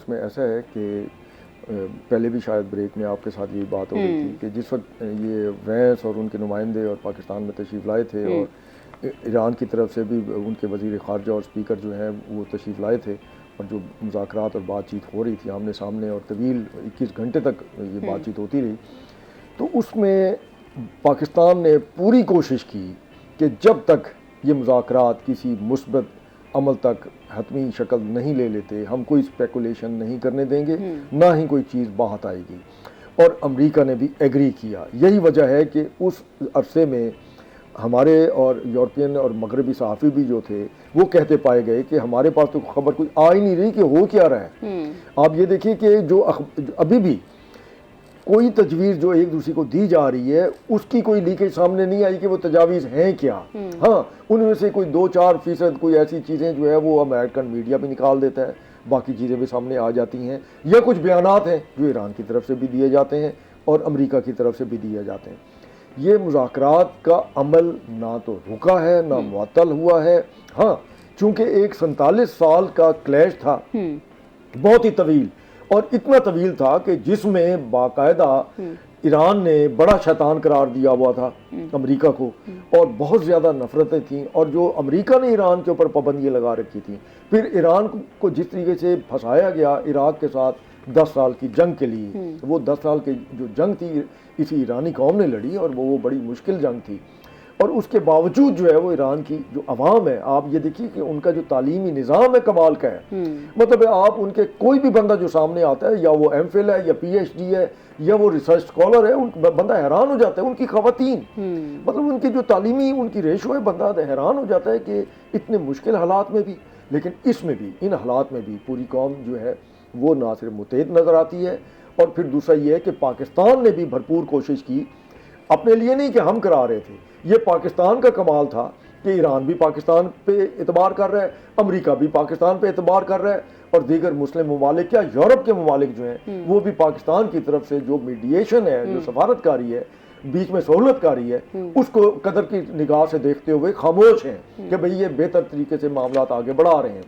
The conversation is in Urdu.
اس میں ایسا ہے کہ پہلے بھی شاید بریک میں آپ کے ساتھ یہ بات ہو رہی تھی کہ جس وقت یہ وینس اور ان کے نمائندے اور پاکستان میں تشریف لائے تھے اور ایران کی طرف سے بھی ان کے وزیر خارجہ اور اسپیکر جو ہیں وہ تشریف لائے تھے اور جو مذاکرات اور بات چیت ہو رہی تھی آمنے سامنے اور طویل 21 گھنٹے تک یہ بات چیت ہوتی رہی، تو اس میں پاکستان نے پوری کوشش کی کہ جب تک یہ مذاکرات کسی مثبت عمل تک حتمی شکل نہیں لے لیتے ہم کوئی اسپیکولیشن نہیں کرنے دیں گے، نہ ہی کوئی چیز باہر آئے گی، اور امریکہ نے بھی ایگری کیا۔ یہی وجہ ہے کہ اس عرصے میں ہمارے اور یورپین اور مغربی صحافی بھی جو تھے وہ کہتے پائے گئے کہ ہمارے پاس تو خبر کوئی آ ہی نہیں رہی کہ ہو کیا رہا ہے۔ آپ یہ دیکھیں کہ جو ابھی بھی کوئی تجویز جو ایک دوسرے کو دی جا رہی ہے اس کی کوئی لیکیج سامنے نہیں آئی کہ وہ تجاویز ہیں کیا۔ ہاں ان میں سے کوئی 2-4% کوئی ایسی چیزیں جو ہے وہ امریکن میڈیا بھی نکال دیتا ہے، باقی چیزیں بھی سامنے آ جاتی ہیں، یا کچھ بیانات ہیں جو ایران کی طرف سے بھی دیے جاتے ہیں اور امریکہ کی طرف سے بھی دیے جاتے ہیں۔ یہ مذاکرات کا عمل نہ تو رکا ہے نہ معطل ہوا ہے۔ ہاں چونکہ ایک 47 سال کا کلیش تھا، بہت ہی طویل، اور اتنا طویل تھا کہ جس میں باقاعدہ ایران نے بڑا شیطان قرار دیا ہوا تھا امریکہ کو، اور بہت زیادہ نفرتیں تھیں، اور جو امریکہ نے ایران کے اوپر پابندیاں لگا رکھی تھیں، پھر ایران کو جس طریقے سے پھنسایا گیا عراق کے ساتھ 10 سال کی جنگ کے لیے، وہ 10 سال کی جو جنگ تھی اسی ایرانی قوم نے لڑی اور وہ بڑی مشکل جنگ تھی، اور اس کے باوجود جو ہے وہ ایران کی جو عوام ہے، آپ یہ دیکھیے کہ ان کا جو تعلیمی نظام ہے کمال کا ہے، مطلب آپ ان کے کوئی بھی بندہ جو سامنے آتا ہے یا وہ ایم فل ہے یا پی ایچ ڈی ہے یا وہ ریسرچ اسکالر ہے، بندہ حیران ہو جاتا ہے۔ ان کی خواتین مطلب ان کی جو تعلیمی ان کی ریشو ہے، بندہ حیران ہو جاتا ہے کہ اتنے مشکل حالات میں بھی، لیکن اس میں بھی ان حالات میں بھی پوری قوم جو ہے وہ نہ صرف متحد نظر آتی ہے، اور پھر دوسرا یہ ہے کہ پاکستان نے بھی بھرپور کوشش کی، اپنے لیے نہیں کہ ہم کرا رہے تھے، یہ پاکستان کا کمال تھا کہ ایران بھی پاکستان پہ اعتبار کر رہا ہے، امریکہ بھی پاکستان پہ اعتبار کر رہا ہے، اور دیگر مسلم ممالک کیا یورپ کے ممالک جو ہیں وہ بھی پاکستان کی طرف سے جو میڈیشن ہے، جو سفارت کاری ہے، بیچ میں سہولت کاری ہے، اس کو قدر کی نگاہ سے دیکھتے ہوئے خاموش ہیں کہ بھئی یہ بہتر طریقے سے معاملات آگے بڑھا رہے ہیں۔